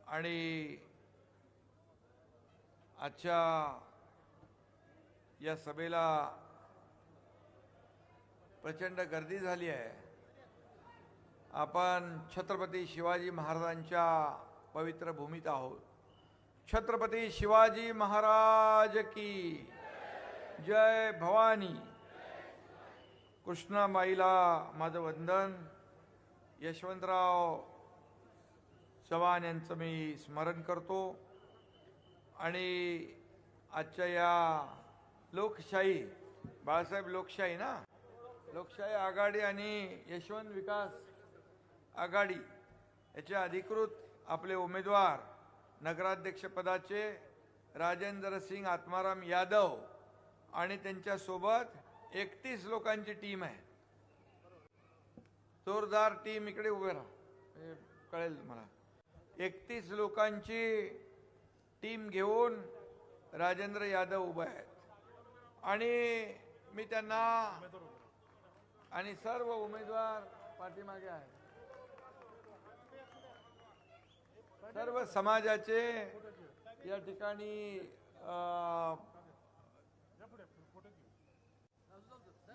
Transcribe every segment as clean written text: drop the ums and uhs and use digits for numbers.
आणि आजच्या या सभेला प्रचंड गर्दी झाली आहे। आपण छत्रपती शिवाजी महाराजांच्या पवित्र भूमीत आहोत। छत्रपती शिवाजी महाराज की जय भवानी। कृष्णाबाईला माझं वंदन। यशवंतराव चव्हाण यांचं मी स्मरण करतो आणि आजच्या या लोकशाही बाळासाहेब लोकशाही ना लोकशाही आघाडी आणि यशवंत विकास आघाडी याचे अधिकृत आपले उमेदवार नगराध्यक्ष पदाचे राजेंद्र सिंग आत्माराम यादव आणि त्यांच्या सोबत 31 लोकांची टीम आहे। जोरदार टीम इकडे उभे राहा कळेल मला। 31 लोकांची टीम घेऊन राजेंद्र यादव उभे आहेत आणि मी त्यांना आणि सर्व उमेदवार पाठीमागे आहेत। सर्व समाजाचे या ठिकाणी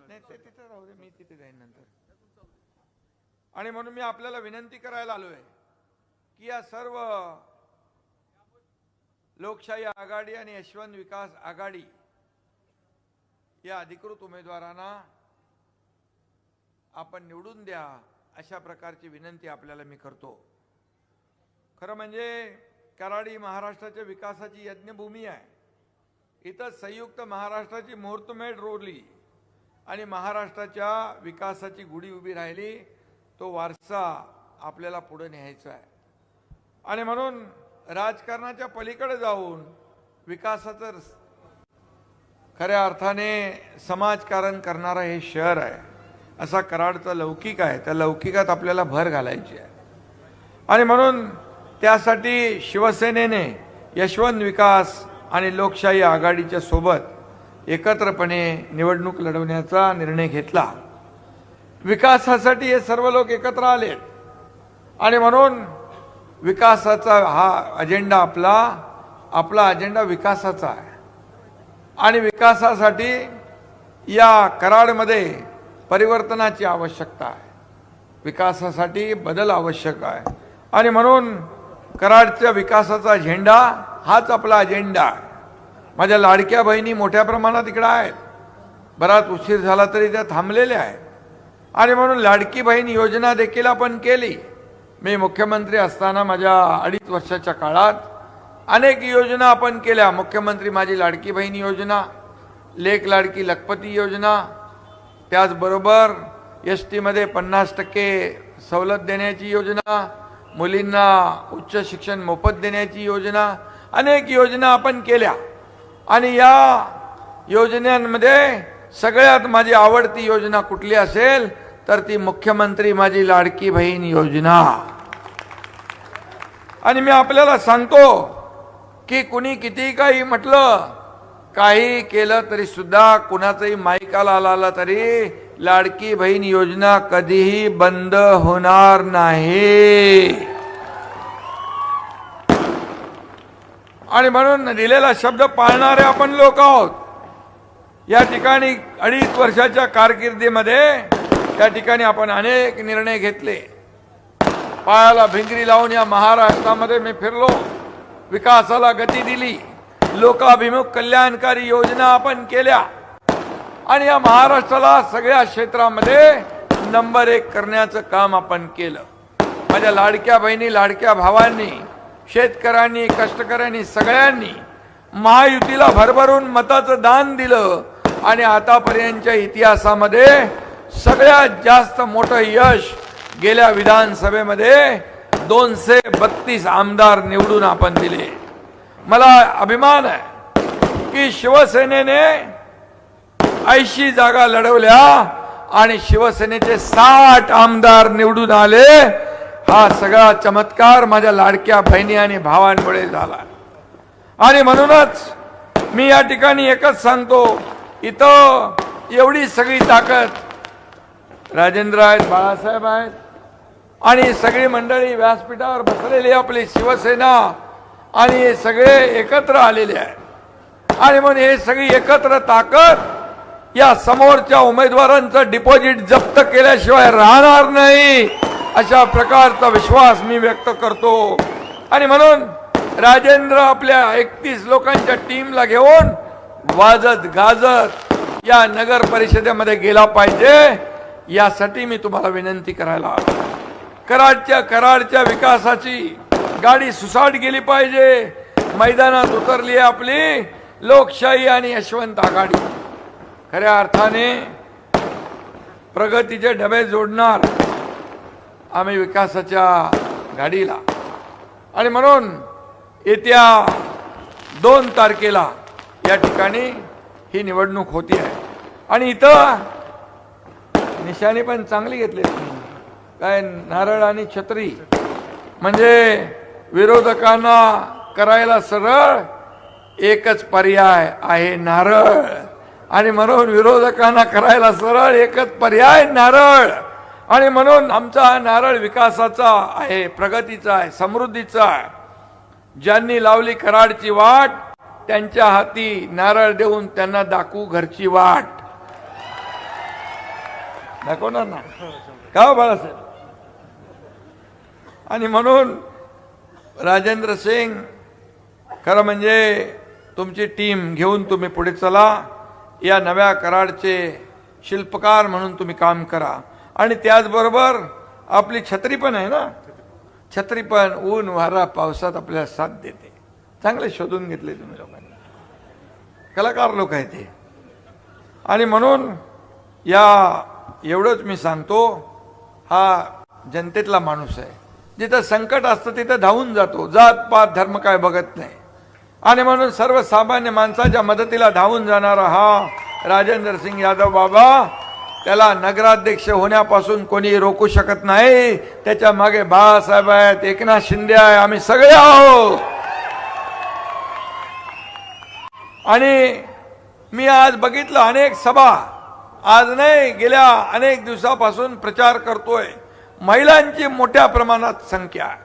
नाही ते तिथे राहू दे, मी तिथे जाईन नंतर। आणि म्हणून मी आपल्याला विनंती करायला आलोय की या सर्व लोकशाही आघाडी आणि यशवंत विकास आघाडी या अधिकृत उमेदवारांना आपण निवडून द्या, अशा प्रकारची विनंती आपल्याला मी करतो। खरं म्हणजे कराडी महाराष्ट्राच्या विकासाची यज्ञभूमी आहे। इथं संयुक्त महाराष्ट्राची मुहूर्तमेढ रोवली आणि महाराष्ट्राच्या विकासाची गुढी उभी राहिली। तो वारसा आपल्याला पुढे न्यायचा आहे आणि म्हणून राजकारणाच्या पलीकडे जाऊन विकासाचं खऱ्या अर्थाने समाजकारण करणारा हे शहर आहे। असा कराडचा लौकिक आहे, त्या लौकिकात आपल्याला भर घालायची आहे आणि म्हणून त्यासाठी शिवसेनेने यशवंत विकास आणि लोकशाही आघाडीच्या सोबत एकत्रपणे निवडणूक लढवण्याचा निर्णय घेतला। विकासासाठी हे सर्व लोक एकत्र आले आणि म्हणून विकासाचा हा अजेंडा आपला अजेंडा विकासाचा आहे आणि विकासासाठी या कराडमध्ये परिवर्तनाची आवश्यकता आहे। विकासासाठी बदल आवश्यक आहे आणि म्हणून कराडच्या विकासाचा झेंडा हाच आपला अजेंडा आहे। माझ्या लाडक्या बहिणी मोठ्या प्रमाणात इकडे आहेत, बराच उशीर झाला तरी त्या थांबलेल्या आहेत आणि म्हणून लाडकी बहीण योजना देखील आपण केली। मी मुख्यमंत्री असताना माझ्या 2.5 वर्षाच्या काळात अनेक योजना आपण केल्या। मुख्यमंत्री माझी लाडकी बहीण योजना, लेक लाडकी लखपती योजना, त्याचबरोबर एस टीमध्ये 50% सवलत देण्याची योजना, मुलींना उच्च शिक्षण मोफत देण्याची योजना, अनेक योजना आपण केल्या आणि या योजनांमध्ये सगळ्यात माझी आवडती योजना कुठली असेल तर ती मुख्यमंत्री माझी लाडकी बहीण योजना। आणि मी आपल्याला सांगतो की कुणी किती काही म्हटलं, काही केलं तरी सुद्धा कुणाचंही माईकाला आला तरी लाडकी बहीण योजना कधीही बंद होणार नाही आणि म्हणून दिलेला शब्द पाळणारे आपण लोक आहोत। या ठिकाणी 2.5 वर्षाच्या कारकिर्दीमध्ये या ठिकाणी आपण अनेक निर्णय घेतले। पायाला भिंगरी लावून या महाराष्ट्रामध्ये मी फिरलो, विकासाला गती दिली, लोकाभिमुख कल्याणकारी योजना आपण केल्या आणि या महाराष्ट्राला सगळ्या क्षेत्रामध्ये नंबर 1 करण्याचं काम आपण केलं। माझ्या लाडक्या बहिणी लाडक्या भावांनी, शेतकऱ्यांनी, कष्टकऱ्यांनी सगळ्यांनी महायुतीला भरभरून मताचं दान दिलं आणि आतापर्यंतच्या इतिहासामध्ये सगळ्यात जास्त मोठं यश गेल्या विधानसभेमध्ये 232 आमदार निवडून आपण दिले। मला अभिमान आहे की शिवसेनेने 80 जागा लढवल्या आणि शिवसेनेचे 60 आमदार निवडून आले। हा सगळा चमत्कार माझ्या लाडक्या बहिणी आणि भावांमुळे झाला आणि म्हणूनच मी या ठिकाणी एकच सांगतो, इथं एवढी सगळी ताकद राजेंद्र आहेत, बाळासाहेब आहेत आणि सगळी मंडळी व्यासपीठावर बसलेली आपली शिवसेना आणि हे सगळे एकत्र आलेले आहे आणि म्हणून हे सगळी एकत्र ताकद या समोरच्या उमेदवारांचं डिपॉझिट जप्त केल्याशिवाय राहणार नाही अशा प्रकारचा विश्वास मी व्यक्त करतो। आणि म्हणून राजेंद्र आपल्या 31 लोकांच्या टीमला घेऊन वाजत गाजत या नगर परिषदेमध्ये गेला पाहिजे यासाठी मी तुम्हाला विनंती करायला कराडच्या विकासाची गाडी सुसाट गेली पाहिजे। मैदानात उतरली आहे आपली लोकशाही आणि यशवंत आघाडी। खऱ्या अर्थाने प्रगतीचे डबे जोडणार आम्ही विकासाच्या गाडीला आणि म्हणून येत्या 2 तारखेला या ठिकाणी ही निवडणूक होती आहे आणि इथं निशाणी पण चांगली घेतली काय नारळ आणि छत्री म्हणजे विरोधकांना करायला सरळ एकच पर्याय आहे नारळ आणि म्हणून विरोधकांना करायला सरळ एकच पर्याय नारळ आणि म्हणून आमचा नारळ विकासाचा आहे प्रगतीचा आहे समृद्धीचा आहे। ज्यांनी लावली कराडची वाट त्यांच्या हाती नारळ देऊन त्यांना दाखवू घरची वाट दाखवणार ना का बाळासाहेब। आणि म्हणून राजेंद्र सिंग खरं म्हणजे तुमची टीम घेऊन तुम्ही पुढे चला या नव्या कराडचे शिल्पकार म्हणून तुम्ही काम करा आणि त्याचबरोबर आपली छत्री पण आहे ना छत्री पण ऊन वारा पावसात आपल्याला साथ देते। चांगले शोधून घेतले तुम्ही लोकांनी कलाकार लोक आहेत ते आणि म्हणून या एवढंच मी सांगतो हा जनतेतला माणूस आहे जिथं संकट असतं तिथं धावून जातो जात पात धर्म काय बघत नाही आणि म्हणून सर्वसामान्य माणसाच्या मदतीला धावून जाणारा हा राजेंद्र सिंग यादव बाबा त्याला नगराध्यक्ष होण्यापासून कोणी रोखू शकत नाही। त्याच्या मागे बाळासाहेब आहेत एकनाथ शिंदे आहे आम्ही सगळे आहोत। आणि मी आज बघितलं अनेक सभा आज नाही गेल्या अनेक दिवसापासून प्रचार करतोय महिलांची मोठ्या प्रमाणात संख्या आहे।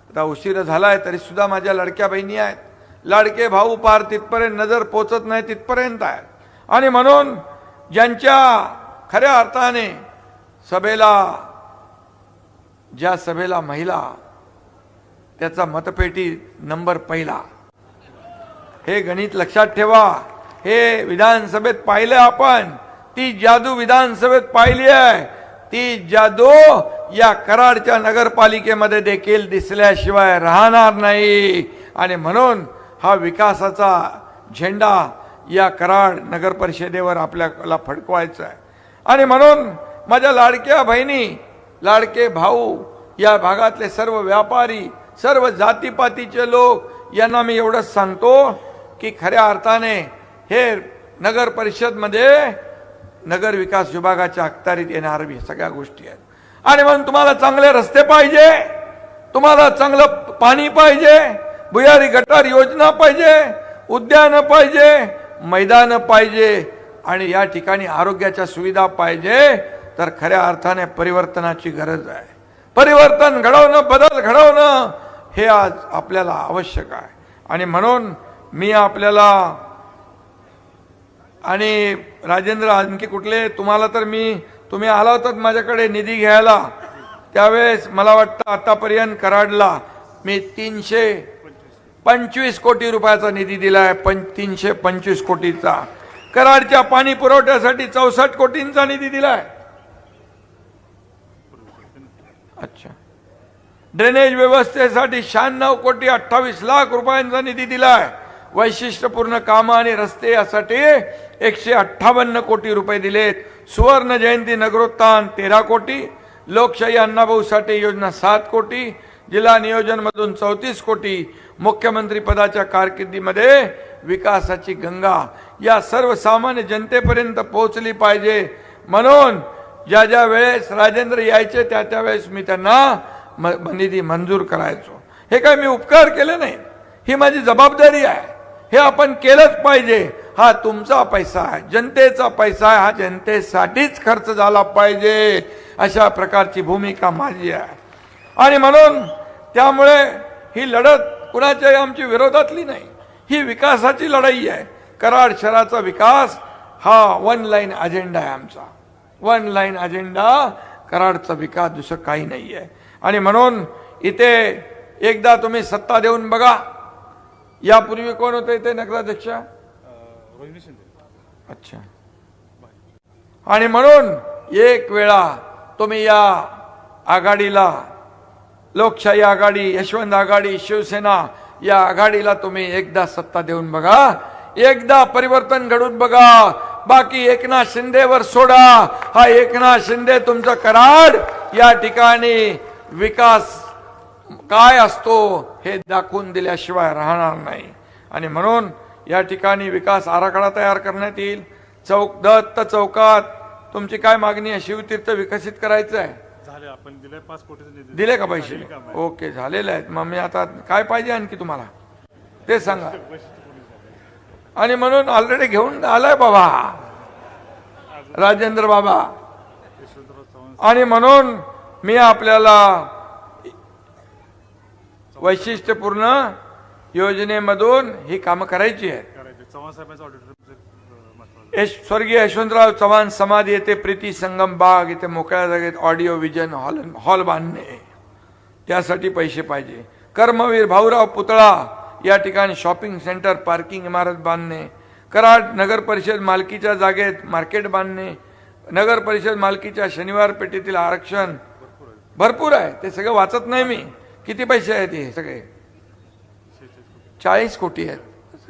आता उशीर झालाय तरी सुद्धा माझ्या लाडक्या बहिणी आहेत लाडके भाऊ पार तिथपर्यंत नजर पोचत नाही तिथपर्यंत आहेत आणि म्हणून ज्यांच्या खऱ्या अर्थाने ज्या सभेला महिला त्याचा मतपेटी नंबर पहिला हे गणित लक्षात ठेवा। हे विधानसभेत पाहिलं आपण ती जादू विधानसभेत पाहिली आहे ती जादू या कराडच्या नगरपालिकेमध्ये देखील दिसल्याशिवाय राहणार नाही आणि म्हणून हा विकासाचा झेंडा या कराड नगर परिषदेवर आपल्याला फडकवायचा आहे। आणि म्हणून माझ्या लाडक्या बहिणी लाडके भाऊ या भागातले सर्व व्यापारी सर्व जातीपातीचे लोक यांना मी एवढंच सांगतो की खऱ्या अर्थाने हे नगर परिषदमध्ये नगर विकास विभागाच्या अखत्यारीत येणाऱ्या सगळ्या गोष्टी आहेत आणि म्हणून तुम्हाला चांगले रस्ते पाहिजे तुम्हाला चांगलं पाणी पाहिजे भुयारी गटार योजना पाहिजे उद्यान पाहिजे मैदान पाहिजे आणि या ठिकाणी आरोग्याच्या सुविधा पाहिजे तर खऱ्या अर्थाने परिवर्तनाची गरज आहे। परिवर्तन घडवणं बदल घडवणं हे आज आपल्याला आवश्यक आहे आणि म्हणून मी आपल्याला आणि राजेंद्र आणखी कुठले तुम्हाला तर तुम्ही आला होतात माझ्याकडे निधी घ्यायला त्यावेळेस मला वाटतं आतापर्यंत कराडला मी 325 कोटी रुपयाचा निधी दिलाय 325 कोटीचा कराडच्या पाणी पुरवठ्यासाठी 64 कोटींचा निधी दिलाय। अच्छा ड्रेनेज व्यवस्थेसाठी 96 कोटी 28 लाख रुपयांचा निधी दिलाय। वैशिष्ट्यपूर्ण कामं आणि रस्ते यासाठी 158 कोटी रुपये दिलेत। सुवर्ण जयंती नगरोत्थान 13 कोटी लोकशाही अण्णाभाऊ साठे योजना 7 कोटी जिल्हा नियोजन मधून 34 कोटी मुख्यमंत्री पदाच्या कारकिर्दीमध्ये विकासाची गंगा या सर्वसामान्य जनतेपर्यंत पोहोचली पाहिजे म्हणून ज्या ज्या वेळेस राजेंद्र यायचे त्या वेळेस मी त्यांना निधी मंजूर करायचो। हे काय मी उपकार केले नाही ही माझी जबाबदारी आहे हे आपण केलंच पाहिजे। हा तुमचा पैसा आहे जनतेचा पैसा आहे हा जनतेसाठीच खर्च झाला पाहिजे अशा प्रकारची भूमिका माझी आहे। आणि म्हणून त्यामुळे ही लढत कुणाच्याही आमची विरोधातली नाही, ही विकासाची लढाई आहे. कराड शहराचा विकास हा वन लाईन अजेंडा आहे आमचा. वन लाईन अजेंडा कराडचा विकास, दुसरं काही नाही आहे. आणि म्हणून इथे एकदा तुम्ही सत्ता देऊन बघा. यापूर्वी कोण होते इथे नगराध्यक्ष? रोहिणी शिंदे. अच्छा. आणि म्हणून एक वेळा तुम्ही या आघाडीला, लोकशाही आघाडी, यशवंत आघाडी, शिवसेना या आघाडीला तुम्ही एकदा सत्ता देऊन बघा, एकदा परिवर्तन घडून बघा. बाकी एकनाथ शिंदेवर सोडा. हा एकनाथ शिंदे तुमचा कराड या ठिकाणी विकास काय असतो हे दाखवून दिल्याशिवाय राहणार नाही. आणि म्हणून या ठिकाणी विकास आराखडा तयार करण्यात येईल. दत्त चौकात तुमची काय मागणी आहे? शिवतीर्थ विकसित करायचं आहे. झाले, आपण दिले 5 कोटीचे निधी. दिले का पैसे? ओके, झालेले आहेत. मग मी आता काय पाहिजे आणखी तुम्हाला ते सांगा. आणि म्हणून ऑलरेडी घेऊन आलाय बाबा राजेंद्र बाबा. आणि म्हणून मी आपल्याला वैशिष्ट्यपूर्ण योजनेमधून ही कामं करायची आहेत. चव्हाण साहेबांचा ऑडिटर स्वर्गीय यशवंतराव चव्हाण समाधी येथे प्रीती संगम बाग इथे मोकळ्या जागेत ऑडिओ विजन हॉल बांधणे, त्यासाठी पैसे पाहिजे. कर्मवीर भाऊराव पुतळा या ठिकाणी शॉपिंग सेंटर, पार्किंग इमारत बांधणे. कराड नगर परिषद मालकीच्या जागेत मार्केट बांधणे. नगर परिषद मालकीच्या शनिवार पेठेतील आरक्षण भरपूर आहे, ते सगळं वाचत नाही मी. किती पैसे आहेत हे सगळे? 40 कोटी आहेत.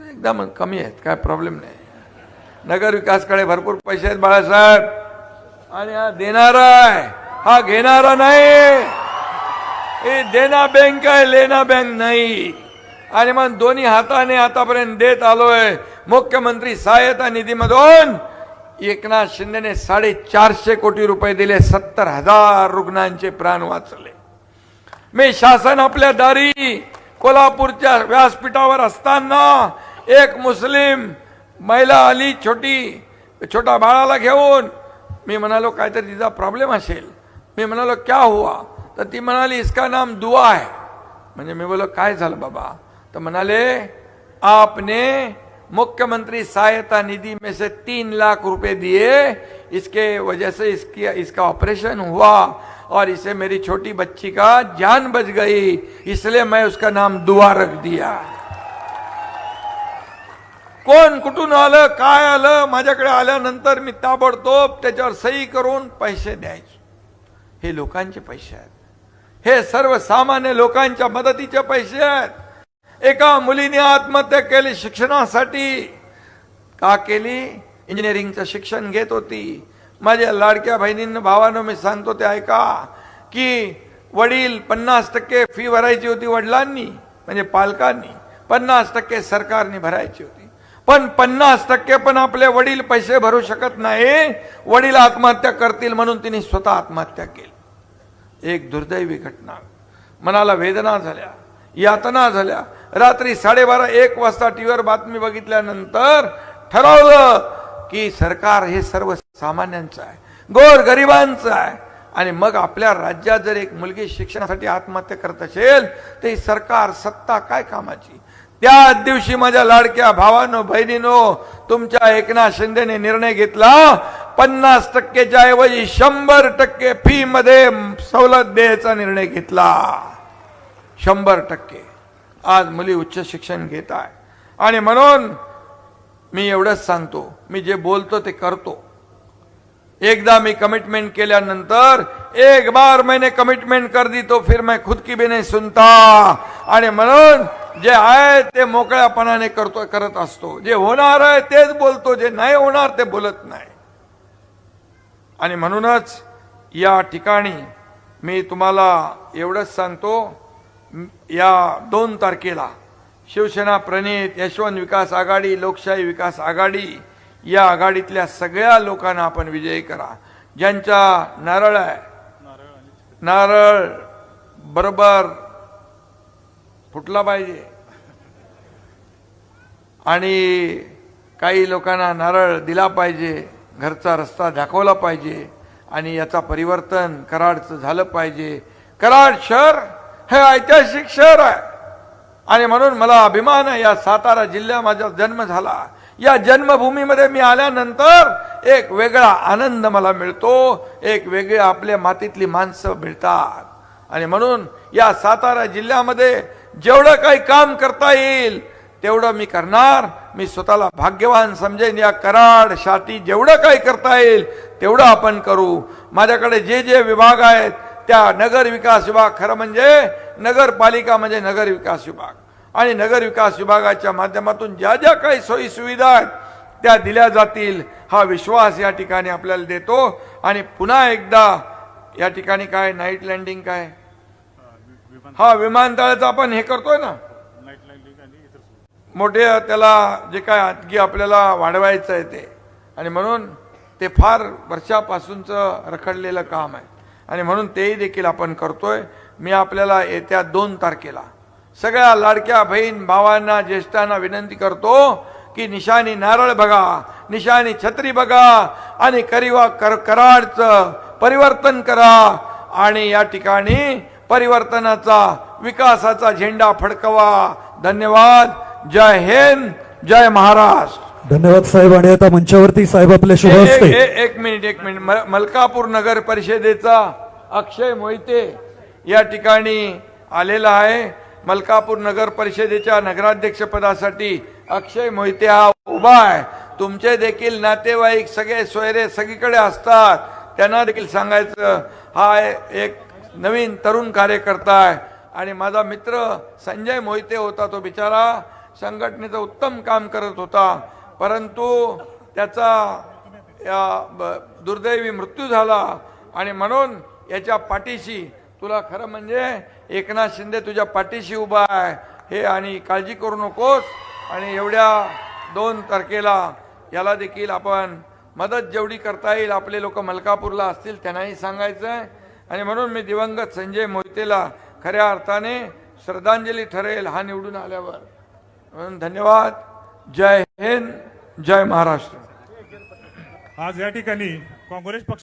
एकदम कमी आहेत, काय प्रॉब्लेम नाही. नगर विकासकडे भरपूर पैसे आहेत बाळासाहेब. आणि हा देणारा आहे, हा घेणारा नाही. हे देना बँक आहे, लेना बँक नाही. आणि मग दोन्ही हाताने आतापर्यंत देत आलोय. मुख्यमंत्री सहायता निधीमधून एकनाथ शिंदेने 450 कोटी रुपये दिले. 70,000 रुग्णांचे प्राण वाचले. मी शासन आपल्या दारी कोल्हापूरच्या व्यासपीठावर असताना एक मुस्लिम महिला आली, छोटा बाळाला घेऊन. मी म्हणालो काहीतरी तिचा प्रॉब्लेम असेल. मी म्हणालो क्या हुआ? तर ती म्हणाली इसका नाम दुआ है. म्हणजे मी बोलो काय झालं बाबा? तर म्हणाले आपने मुख्यमंत्री सहायता निधि में से 3 लाख रुपए दिए, इसके वजह से इसका ऑपरेशन हुआ और इसे मेरी छोटी बच्ची का जान बच गई, इसलिए मैं उसका नाम दुआ रख दिया. कोण कुठून आलं, काय आलं, माझ्याकडे आल्यानंतर मी ताबडतोब त्याच्यावर सही करून पैसे द्यायचे. हे लोकांचे पैसे आहेत. हे सर्वसामान्य लोकांच्या मदतीचे पैसे आहेत. एका मुलीने आत्महत्या केली शिक्षणासाठी. का केली? इंजिनिअरिंगचं शिक्षण घेत होती. माझ्या लाडक्या बहिणींना, भावांना मी सांगतो ते ऐका, की वडील 50% फी भरायची होती वडिलांनी, म्हणजे पालकांनी. 50% सरकारने भरायची होती. पण 50% पण आपले वडील पैसे भरू शकत नाही. वडील आत्महत्या करतील म्हणून तिने स्वतः आत्महत्या केली. एक दुर्दैवी घटना. मनाला वेदना झाल्या, यातना झाल्या. रात्री 12:30-1 वाजता टीव्हीवर बातमी बघितल्यानंतर ठरवलं की सरकार हे सर्वसामान्यांचं आहे, गोरगरिबांचं आहे. आणि मग आपल्या राज्यात जर एक मुलगी शिक्षणासाठी आत्महत्या करत असेल तर ही सरकार, सत्ता काय कामाची? त्या दिवशी माझ्या लाडक्या भावांनो, बहिणींनो, तुमच्या एकनाथ शिंदेने निर्णय घेतला 50%च्या ऐवजी 100% फी मध्ये सवलत द्यायचा निर्णय घेतला. 100%. आज मुली उच्च शिक्षण घेत आहे. आणि म्हणून मी एवढंच सांगतो, मी जे बोलतो ते करतो. एकदा मी कमिटमेंट केल्यानंतर एक बार मैंने कमिटमेंट कर दी तो फिर मैं खुद की भी नहीं सुनता. आणि म्हणून जे आहे ते मोकळ्यापणाने करत असतो. जे होणार आहे तेच बोलतो, जे नाही होणार ते बोलत नाही. आणि म्हणूनच या ठिकाणी मी तुम्हाला एवढंच सांगतो, या 2 तारखेला शिवसेना प्रणित यशवंत विकास आघाडी, लोकशाही विकास आघाडी या आघाडीतल्या सगळ्या लोकांना आपण विजयी करा. ज्यांचा नारळ आहे, नारळ बरोबर फुटला पाहिजे. आणि काही लोकांना नारळ दिला पाहिजे, घरचा रस्ता दाखवला पाहिजे. आणि याचा परिवर्तन कराडचं झालं पाहिजे. कराड शहर हे ऐतिहासिक शहर आहे आणि म्हणून मला अभिमान आहे. या सातारा जिल्ह्यात माझा जन्म झाला. या जन्मभूमीमध्ये मी आल्यानंतर एक वेगळा आनंद मला मिळतो, एक वेगळे आपल्या मातीतली माणसं मिळतात आणि म्हणून या सातारा जिल्ह्यामध्ये जेवढं काही काम करता येईल तेवढं मी करणार. मी स्वतःला भाग्यवान समजेन. या कराड साठी जेवढं काही करता येईल तेवढं आपण करू. माझ्याकडे जे जे विभाग आहेत त्या नगर विकास विभाग, खरं म्हणजे नगरपालिका म्हणजे नगर विकास विभाग, आणि नगर विकास विभागाच्या माध्यमातून ज्या ज्या काही सोयी सुविधा आहेत त्या दिल्या जातील हा विश्वास या ठिकाणी आपल्याला देतो. आणि पुन्हा एकदा या ठिकाणी काय नाईट लँडिंग काय हा विमानतळाचं आपण हे करतोय ना, नाईट लँडिंग आणि इतर सुविधा. मोठे त्याला जे काय आणखी आपल्याला वाढवायचं आहे ते, आणि म्हणून ते फार वर्षापासूनचं रखडलेलं काम आहे आणि म्हणून तेही देखील आपण करतोय. मी आपल्याला येत्या 2 तारखेला सगळ्या लाडक्या बहीण भावांना ज्येष्ठांना विनंती करतो की निशाणी नारळ बघा, निशाणी छत्री बघा आणि कराडचं परिवर्तन करा आणि या ठिकाणी परिवर्तनाचा विकासाचा झेंडा फडकवा. धन्यवाद. जय हिंद, जय महाराष्ट्र. धन्यवाद साहेब. आणि आता मंचावरती साहेब आपल्या शुभ हस्ते एक मिनिट मलकापूर नगर परिषदेचा अक्षय मोहिते या ठिकाणी आलेला आहे. मलकापूर नगर परिषदेच्या नगराध्यक्ष पदासाठी अक्षय मोहिते हा उभा आहे. तुमचे देखील नातेवाईक सगळे सोयरे सगळीकडे असतात, त्यांना देखील सांगायचं हा एक नवीन तरुण कार्यकर्ता आहे. आणि माझा मित्र संजय मोहिते होता, तो बिचारा संघटनेचं उत्तम काम करत होता, परंतु त्याचा दुर्दैवी मृत्यू झाला. आणि म्हणून याच्या पाठीशी तुला खरं म्हणजे एकनाथ शिंदे तुझ्या पाठीशी उभा आहे हे, आणि काळजी करू नकोस. आणि एवढ्या 2 तारखेला याला देखील आपण मदत जेवढी करता येईल, आपले लोक मलकापूरला असतील त्यांनाही सांगायचं आहे. आणि म्हणून मी दिवंगत संजय मोहितेला खऱ्या अर्थाने श्रद्धांजली ठरेल हा निवडून आल्यावर. म्हणून धन्यवाद. जय हिंद, जय महाराष्ट्र. आज या ठिकाणी काँग्रेस पक्ष